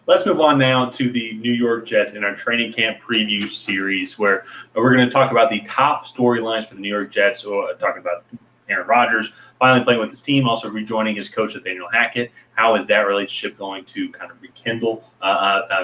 let's move on now to the New York Jets in our training camp preview series, where we're going to talk about the top storylines for the New York Jets. So, talking about Aaron Rodgers finally playing with his team, also rejoining his coach Nathaniel Hackett. How is that relationship going to kind of rekindle?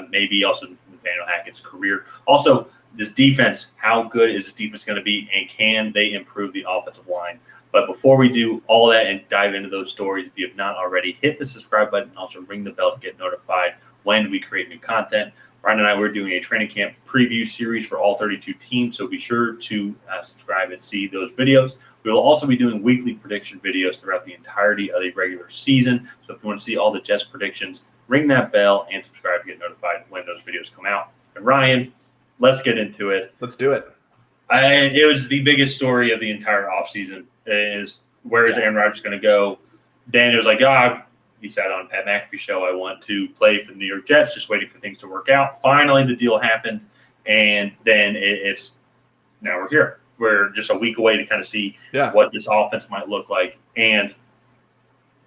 Maybe also Nathaniel Hackett's career. Also, this defense, how good is this defense going to be, and can they improve the offensive line? But before we do all that and dive into those stories, if you have not already, hit the subscribe button and also ring the bell to get notified when we create new content. Ryan and I, we're doing a training camp preview series for all 32 teams, so be sure to subscribe and see those videos. We will also be doing weekly prediction videos throughout the entirety of the regular season. So if you want to see all the Jets predictions, ring that bell and subscribe to get notified when those videos come out. And Ryan, let's get into it. Let's do it. It was the biggest story of the entire offseason is where is Aaron Rodgers going to go? Daniel was like, he said on Pat McAfee's show, I want to play for the New York Jets, just waiting for things to work out. Finally, the deal happened, and then now we're here. We're just a week away to kind of see what this offense might look like. And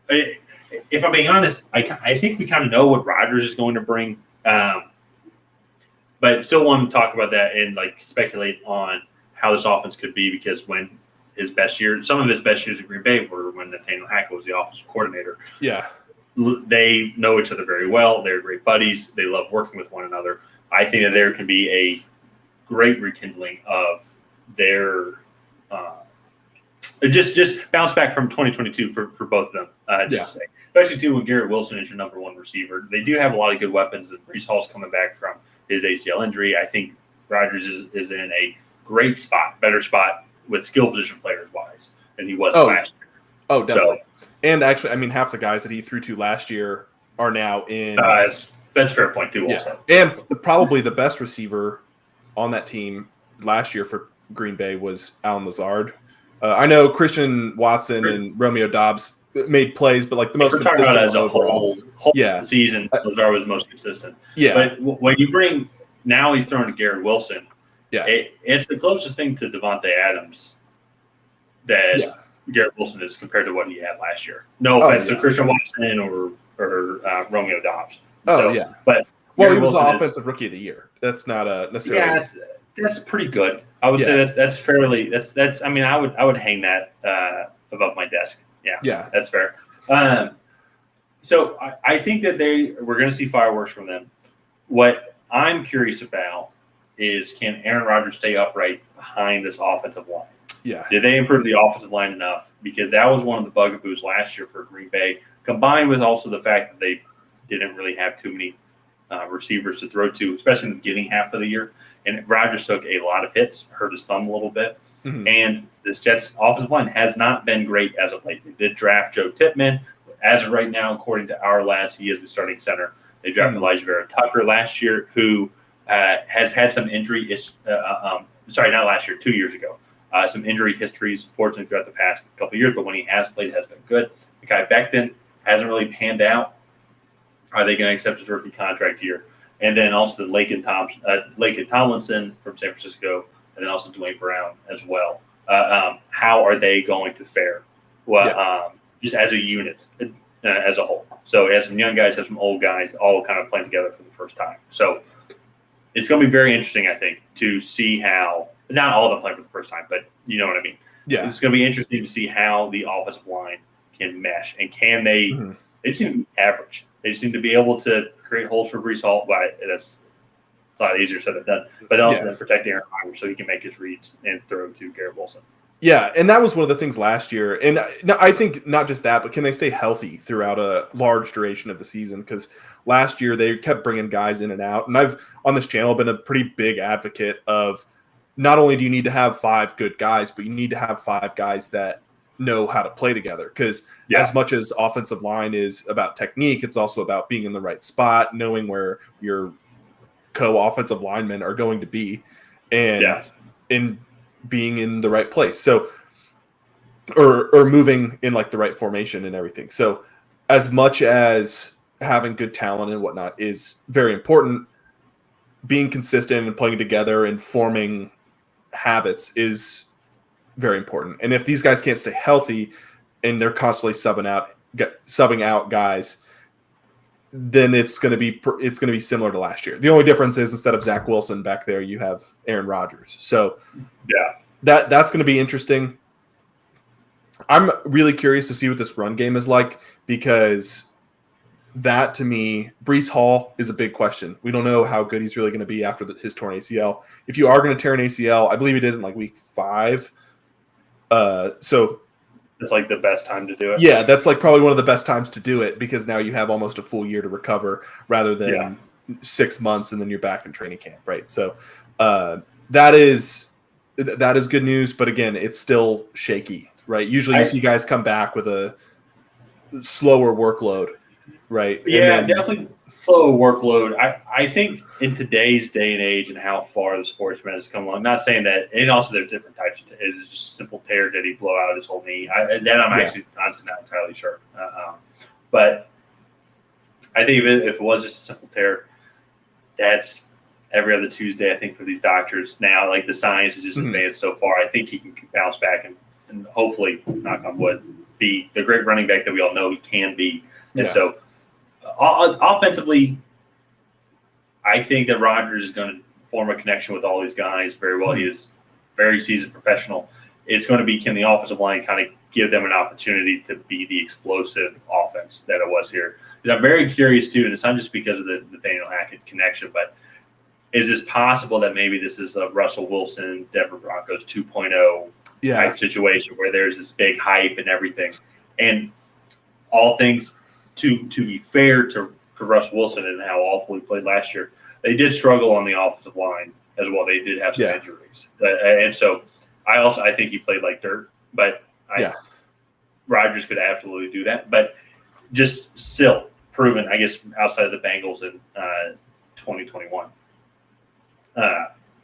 if I'm being honest, I think we kind of know what Rodgers is going to bring, but still want to talk about that and speculate on how this offense could be, because when some of his best years at Green Bay were when Nathaniel Hackett was the offensive coordinator. Yeah. They know each other very well. They're great buddies. They love working with one another. I think that there can be a great rekindling of their just bounce back from 2022 for both of them. To say, especially too when Garrett Wilson is your number one receiver. They do have a lot of good weapons. And Breece Hall's coming back from his ACL injury. I think Rodgers is in a great spot, better spot with skill position players wise than he was last year. Oh, definitely. So, and actually, I mean, half the guys that he threw to last year are now in. That's a fair point too. Also, and probably the best receiver on that team last year for Green Bay was Allen Lazard. I know Christian Watson and Romeo Doubs made plays, but the most consistent talking about as a overall. whole season, Lazard was most consistent. Yeah, but when you bring now, he's throwing to Garrett Wilson. Yeah, it's the closest thing to Devontae Adams that Garrett Wilson is compared to what he had last year. No offense to Christian Watson or Romeo Doubs. But he was the offensive rookie of the year. That's not necessarily. Yeah, that's pretty good. I would say that's fairly. That's. I mean, I would hang that above my desk. Yeah, that's fair. So I think that we're going to see fireworks from them. What I'm curious about is, can Aaron Rodgers stay upright behind this offensive line? Yeah. Did they improve the offensive line enough? Because that was one of the bugaboos last year for Green Bay, combined with also the fact that they didn't really have too many receivers to throw to, especially in the beginning half of the year. And Rodgers took a lot of hits, hurt his thumb a little bit. Mm-hmm. And this Jets offensive line has not been great as of late. They did draft Joe Tippmann. As of right now, according to our lads, he is the starting center. They drafted Elijah Vera Tucker last year, who has had some injury not last year, 2 years ago. Some injury histories, fortunately, throughout the past couple of years, but when he has played, it has been good. The guy Becton hasn't really panned out. Are they going to accept his rookie contract here? And then also the Laken Tomlinson from San Francisco, and then also Dwayne Brown as well. How are they going to fare? Well, just as a unit, as a whole. So you have some young guys, have some old guys, all kind of playing together for the first time. So it's going to be very interesting, I think, to see how – not all of them playing for the first time, but you know what I mean. Yeah. It's going to be interesting to see how the offensive line can mesh. And can they they seem to be average. They seem to be able to create holes for Breece Hall. But that's a lot easier said than done. But also then protect Aaron Rodgers so he can make his reads and throw to Garrett Wilson. Yeah, and that was one of the things last year. And I think not just that, but can they stay healthy throughout a large duration of the season? Because last year they kept bringing guys in and out. And I've, on this channel, been a pretty big advocate of not only do you need to have 5 good guys, but you need to have 5 guys that know how to play together. Because as much as offensive line is about technique, it's also about being in the right spot, knowing where your co-offensive linemen are going to be, and in being in the right place. So, or moving in like the right formation and everything. So as much as having good talent and whatnot is very important, being consistent and playing together and forming habits is very important. And if these guys can't stay healthy and they're constantly subbing out guys, then it's going to be similar to last year. The only difference is instead of Zach Wilson back there, you have Aaron Rodgers. So that's going to be interesting. I'm really curious to see what this run game is like, because that, to me, Breece Hall is a big question. We don't know how good he's really going to be after his torn ACL. If you are going to tear an ACL, I believe he did in like week 5. So it's like the best time to do it. Yeah, that's like probably one of the best times to do it, because now you have almost a full year to recover rather than 6 months and then you're back in training camp, right? So that is good news, but again, it's still shaky, right? Usually you see guys come back with a slower workload, right? Yeah, definitely slow workload. I think in today's day and age and how far the sportsman has come along, not saying that, and also there's different types of it's just a simple tear. Did he blow out his whole knee? I'm actually honestly not entirely sure. But I think if it was just a simple tear, that's every other Tuesday, I think, for these doctors now. Like, the science has just advanced so far. I think he can bounce back and hopefully, knock on wood, be the great running back that we all know he can be. And so offensively, I think that Rodgers is going to form a connection with all these guys very well. He is very seasoned professional. It's going to be, can the offensive line kind of give them an opportunity to be the explosive offense that it was here? Because I'm very curious, too, and it's not just because of the Nathaniel Hackett connection, but is this possible that maybe this is a Russell Wilson, Denver Broncos 2.0 type situation where there's this big hype and everything? And all things, to be fair to Russell Wilson and how awful he played last year, they did struggle on the offensive line as well. They did have some injuries. And so I think he played like dirt, but Rodgers could absolutely do that. But just still proven, I guess, outside of the Bengals in 2021.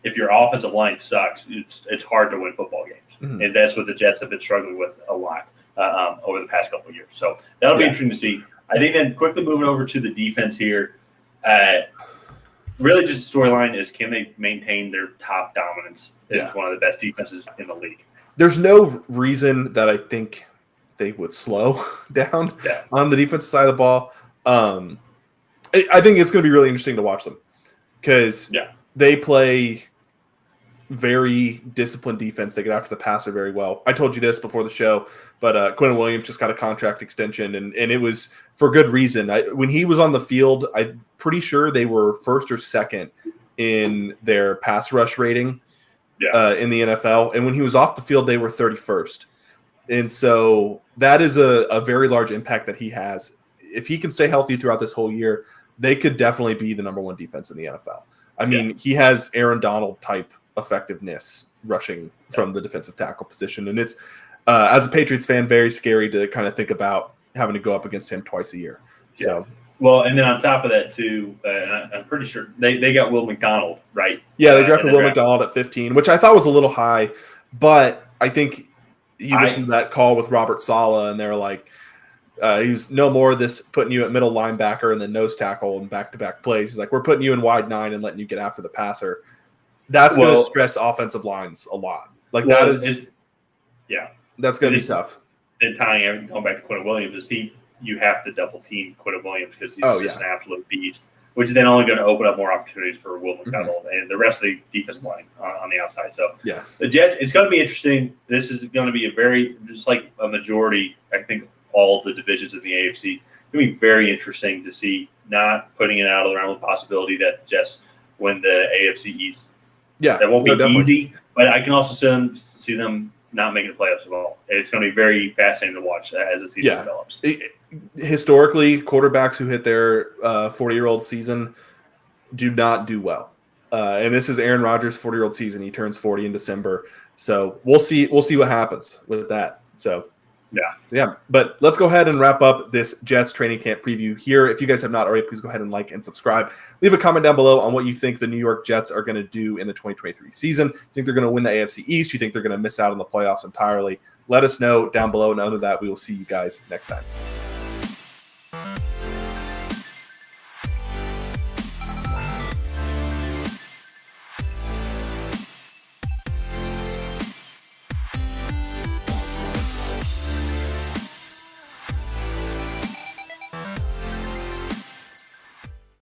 If your offensive line sucks, it's hard to win football games. And that's what the Jets have been struggling with a lot over the past couple of years. So that'll be interesting to see. I think then quickly moving over to the defense here, really just the storyline is, can they maintain their top dominance? It's one of the best defenses in the league. There's no reason that I think they would slow down on the defensive side of the ball. I think it's going to be really interesting to watch them, because they play very disciplined defense. They get after the passer very well. I told you this before the show, but Quentin Williams just got a contract extension, and it was for good reason. When he was on the field, I'm pretty sure they were first or second in their pass rush rating in the NFL. And when he was off the field, they were 31st. And so that is a very large impact that he has. If he can stay healthy throughout this whole year, they could definitely be the number one defense in the NFL. I mean, he has Aaron Donald type effectiveness rushing from the defensive tackle position. And it's, as a Patriots fan, very scary to kind of think about having to go up against him twice a year. So, well, and then on top of that, too, I'm pretty sure they got Will McDonald, right? Yeah, they drafted Will McDonald at 15, which I thought was a little high. But I think you listened to that call with Robert Saleh, and they're like, he's no more of this putting you at middle linebacker and then nose tackle and back-to-back plays. He's like, we're putting you in wide 9 and letting you get after the passer. That's going to stress offensive lines a lot. Like, that's going to be tough. And going back to Quentin Williams, you have to double team Quentin Williams because he's just an absolute beast, which is then only going to open up more opportunities for Will McDonald and the rest of the defensive line on the outside. So the Jets, it's going to be interesting. This is going to be just like a majority, I think, all the divisions of the AFC. It's going to be very interesting to see, not putting it out of the realm of possibility that the Jets win the AFC East. Yeah, that won't be easy, but I can also see them not making the playoffs at all. It's going to be very fascinating to watch as the season develops. Historically, quarterbacks who hit their 40-year-old season do not do well. And this is Aaron Rodgers' 40-year-old season. He turns 40 in December. So we'll see what happens with that. So yeah. But let's go ahead and wrap up this Jets training camp preview here. If you guys have not already, please go ahead and like and subscribe. Leave a comment down below on what you think the New York Jets are going to do in the 2023 season. Do you think they're going to win the AFC East? Do you think they're going to miss out on the playoffs entirely? Let us know down below. And under that, we will see you guys next time.